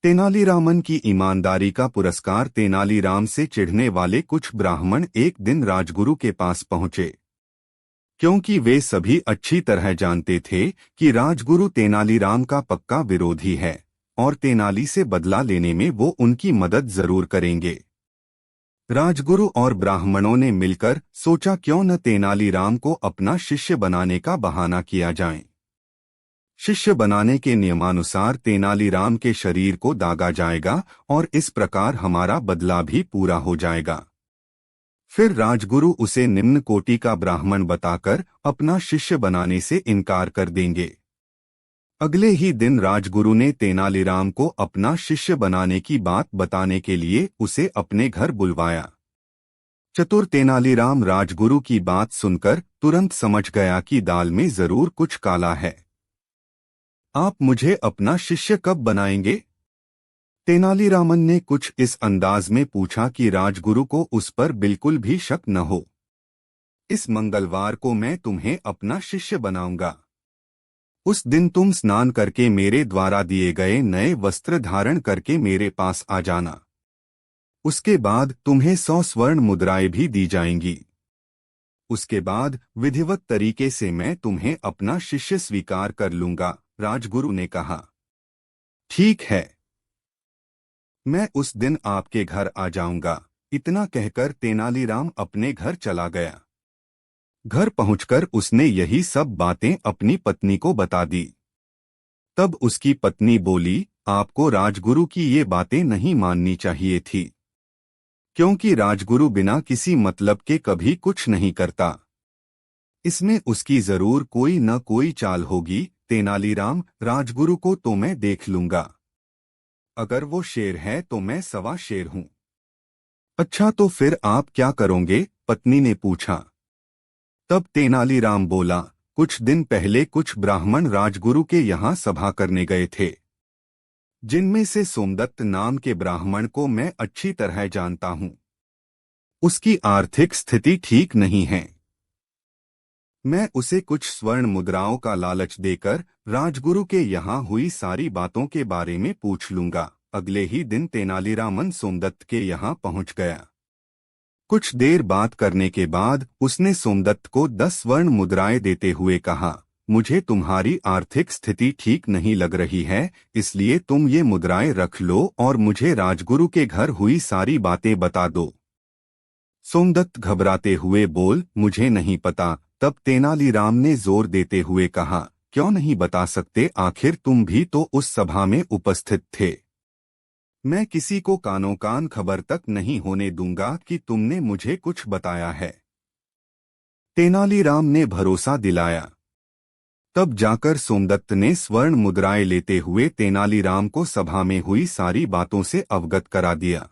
तेनालीरामन की ईमानदारी का पुरस्कार। तेनालीराम से चिढ़ने वाले कुछ ब्राह्मण एक दिन राजगुरु के पास पहुंचे, क्योंकि वे सभी अच्छी तरह जानते थे कि राजगुरु तेनालीराम का पक्का विरोधी है और तेनाली से बदला लेने में वो उनकी मदद जरूर करेंगे। राजगुरु और ब्राह्मणों ने मिलकर सोचा, क्यों न तेनालीराम को अपना शिष्य बनाने का बहाना किया जाए। शिष्य बनाने के नियमानुसार तेनालीराम के शरीर को दागा जाएगा और इस प्रकार हमारा बदला भी पूरा हो जाएगा। फिर राजगुरु उसे निम्न कोटि का ब्राह्मण बताकर अपना शिष्य बनाने से इनकार कर देंगे। अगले ही दिन राजगुरु ने तेनालीराम को अपना शिष्य बनाने की बात बताने के लिए उसे अपने घर बुलवाया। चतुर तेनालीराम राजगुरु की बात सुनकर तुरंत समझ गया कि दाल में जरूर कुछ काला है। आप मुझे अपना शिष्य कब बनाएंगे? तेनालीरामन ने कुछ इस अंदाज में पूछा कि राजगुरु को उस पर बिल्कुल भी शक न हो। इस मंगलवार को मैं तुम्हें अपना शिष्य बनाऊंगा। उस दिन तुम स्नान करके मेरे द्वारा दिए गए नए वस्त्र धारण करके मेरे पास आ जाना। उसके बाद तुम्हें 100 स्वर्ण मुद्राएं भी दी जाएंगी। उसके बाद विधिवत तरीके से मैं तुम्हें अपना शिष्य स्वीकार कर लूंगा। राजगुरु ने कहा, ठीक है, मैं उस दिन आपके घर आ जाऊंगा। इतना कहकर तेनालीराम अपने घर चला गया। घर पहुंचकर उसने यही सब बातें अपनी पत्नी को बता दी। तब उसकी पत्नी बोली, आपको राजगुरु की ये बातें नहीं माननी चाहिए थी, क्योंकि राजगुरु बिना किसी मतलब के कभी कुछ नहीं करता। इसमें उसकी जरूर कोई न कोई चाल होगी। तेनालीराम, राजगुरु को तो मैं देख लूंगा। अगर वो शेर है तो मैं सवा शेर हूं। अच्छा, तो फिर आप क्या करोगे? पत्नी ने पूछा। तब तेनालीराम बोला, कुछ दिन पहले कुछ ब्राह्मण राजगुरु के यहाँ सभा करने गए थे, जिनमें से सोमदत्त नाम के ब्राह्मण को मैं अच्छी तरह जानता हूं। उसकी आर्थिक स्थिति ठीक नहीं है। मैं उसे कुछ स्वर्ण मुद्राओं का लालच देकर राजगुरु के यहाँ हुई सारी बातों के बारे में पूछ लूंगा। अगले ही दिन तेनालीरामन सोमदत्त के यहाँ पहुंच गया। कुछ देर बात करने के बाद उसने सोमदत्त को 10 स्वर्ण मुद्राएं देते हुए कहा, मुझे तुम्हारी आर्थिक स्थिति ठीक नहीं लग रही है, इसलिए तुम ये मुद्राएं रख लो और मुझे राजगुरु के घर हुई सारी बातें बता दो। सोमदत्त घबराते हुए बोल, मुझे नहीं पता। तब तेनालीराम ने जोर देते हुए कहा, क्यों नहीं बता सकते? आखिर तुम भी तो उस सभा में उपस्थित थे। मैं किसी को कानों कान खबर तक नहीं होने दूंगा कि तुमने मुझे कुछ बताया है। तेनालीराम ने भरोसा दिलाया। तब जाकर सोमदत्त ने स्वर्ण मुद्राएं लेते हुए तेनालीराम को सभा में हुई सारी बातों से अवगत करा दिया।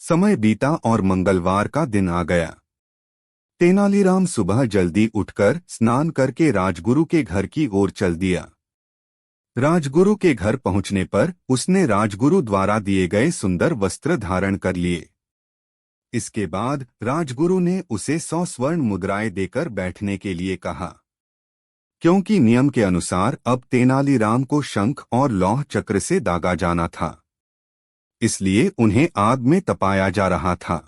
समय बीता और मंगलवार का दिन आ गया। तेनालीराम सुबह जल्दी उठकर स्नान करके राजगुरु के घर की ओर चल दिया। राजगुरु के घर पहुंचने पर उसने राजगुरु द्वारा दिए गए सुंदर वस्त्र धारण कर लिए। इसके बाद राजगुरु ने उसे 100 स्वर्ण मुद्राएं देकर बैठने के लिए कहा। क्योंकि नियम के अनुसार अब तेनालीराम को शंख और लौह चक्र से दागा जाना था, इसलिए उन्हें आग में तपाया जा रहा था।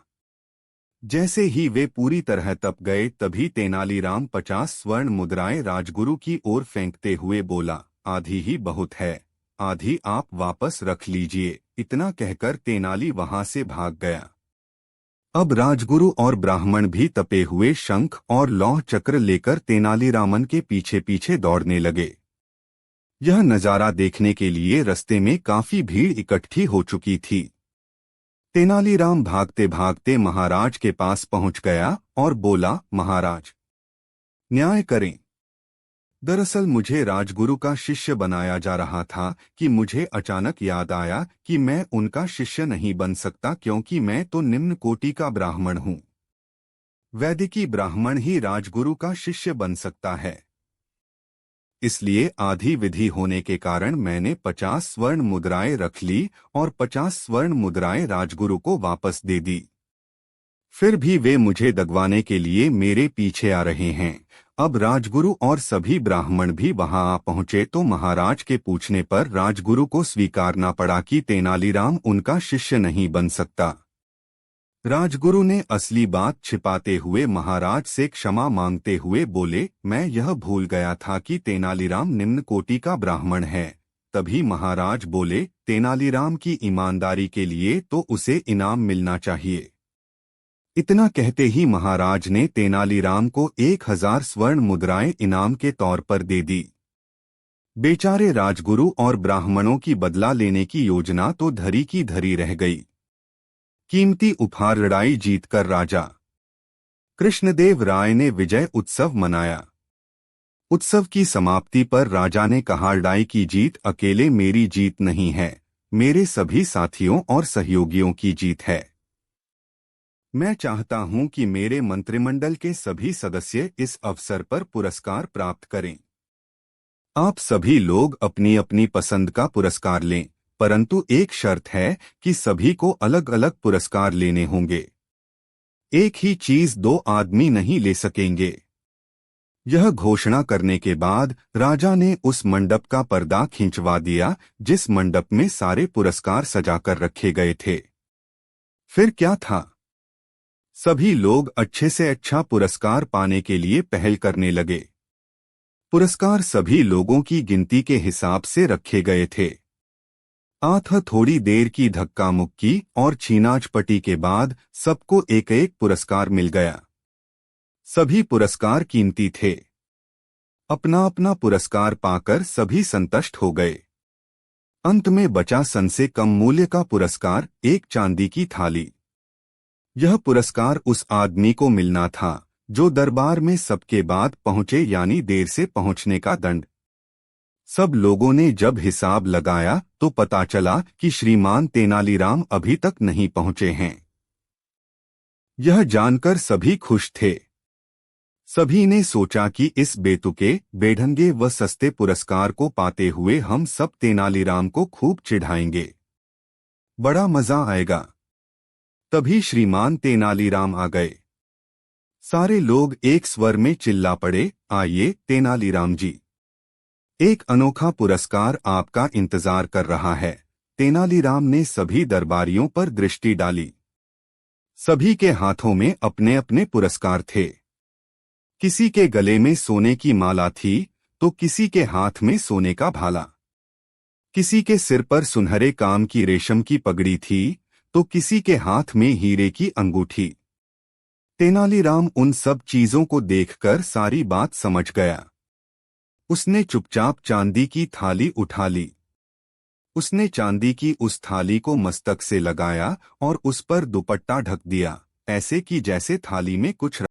जैसे ही वे पूरी तरह तप गए, तभी तेनालीराम 50 स्वर्ण मुद्राएं राजगुरु की ओर फेंकते हुए बोला, आधी ही बहुत है, आधी आप वापस रख लीजिए। इतना कहकर तेनाली वहां से भाग गया। अब राजगुरु और ब्राह्मण भी तपे हुए शंख और लौह चक्र लेकर तेनालीरामन के पीछे पीछे दौड़ने लगे। यह नजारा देखने के लिए रास्ते में काफी भीड़ इकट्ठी हो चुकी थी। तेनालीराम भागते भागते महाराज के पास पहुंच गया और बोला, महाराज, न्याय करें। दरअसल मुझे राजगुरु का शिष्य बनाया जा रहा था कि मुझे अचानक याद आया कि मैं उनका शिष्य नहीं बन सकता, क्योंकि मैं तो निम्न कोटि का ब्राह्मण हूं। वैदिकी ब्राह्मण ही राजगुरु का शिष्य बन सकता है। इसलिए आधी विधि होने के कारण मैंने 50 स्वर्ण मुद्राएं रख ली और 50 स्वर्ण मुद्राएं राजगुरु को वापस दे दी। फिर भी वे मुझे दगवाने के लिए मेरे पीछे आ रहे हैं अब राजगुरु और सभी ब्राह्मण भी वहां आ पहुंचे तो महाराज के पूछने पर राजगुरु को स्वीकारना पड़ा कि तेनालीराम उनका शिष्य नहीं बन सकता। राजगुरु ने असली बात छिपाते हुए महाराज से क्षमा मांगते हुए बोले, मैं यह भूल गया था कि तेनालीराम निम्न कोटि का ब्राह्मण है। तभी महाराज बोले, तेनालीराम की ईमानदारी के लिए तो उसे इनाम मिलना चाहिए। इतना कहते ही महाराज ने तेनालीराम को 1000 स्वर्ण मुद्राएं इनाम के तौर पर दे दी। बेचारे राजगुरु और ब्राह्मणों की बदला लेने की योजना तो धरी की धरी रह गई। कीमती उपहार लड़ाई जीतकर राजा कृष्णदेव राय ने विजय उत्सव मनाया। उत्सव की समाप्ति पर राजा ने कहा, लड़ाई की जीत अकेले मेरी जीत नहीं है, मेरे सभी साथियों और सहयोगियों की जीत है। मैं चाहता हूं कि मेरे मंत्रिमंडल के सभी सदस्य इस अवसर पर पुरस्कार प्राप्त करें। आप सभी लोग अपनी अपनी पसंद का पुरस्कार लें, परंतु एक शर्त है कि सभी को अलग अलग पुरस्कार लेने होंगे। एक ही चीज दो आदमी नहीं ले सकेंगे। यह घोषणा करने के बाद राजा ने उस मंडप का पर्दा खिंचवा दिया जिस मंडप में सारे पुरस्कार सजाकर रखे गए थे। फिर क्या था? सभी लोग अच्छे से अच्छा पुरस्कार पाने के लिए पहल करने लगे। पुरस्कार सभी लोगों की गिनती के हिसाब से रखे गए थे। थोड़ी देर की धक्का मुक्की और छीनाझपटी के बाद सबको एक एक पुरस्कार मिल गया। सभी पुरस्कार कीमती थे। अपना अपना पुरस्कार पाकर सभी संतुष्ट हो गए। अंत में बचा सन से कम मूल्य का पुरस्कार, एक चांदी की थाली। यह पुरस्कार उस आदमी को मिलना था जो दरबार में सबके बाद पहुंचे, यानी देर से पहुंचने का दंड। सब लोगों ने जब हिसाब लगाया तो पता चला कि श्रीमान तेनालीराम अभी तक नहीं पहुंचे हैं। यह जानकर सभी खुश थे। सभी ने सोचा कि इस बेतुके, बेढंगे व सस्ते पुरस्कार को पाते हुए हम सब तेनालीराम को खूब चिढ़ाएंगे। बड़ा मजा आएगा। तभी श्रीमान तेनालीराम आ गए। सारे लोग एक स्वर में चिल्ला पड़े, आइए तेनालीराम जी, एक अनोखा पुरस्कार आपका इंतजार कर रहा है। तेनालीराम ने सभी दरबारियों पर दृष्टि डाली। सभी के हाथों में अपने अपने पुरस्कार थे। किसी के गले में सोने की माला थी तो किसी के हाथ में सोने का भाला। किसी के सिर पर सुनहरे काम की रेशम की पगड़ी थी तो किसी के हाथ में हीरे की अंगूठी। तेनालीराम उन सब चीजों को देखकर सारी बात समझ गया। उसने चुपचाप चांदी की थाली उठा ली। उसने चांदी की उस थाली को मस्तक से लगाया और उस पर दुपट्टा ढक दिया, ऐसे कि जैसे थाली में कुछ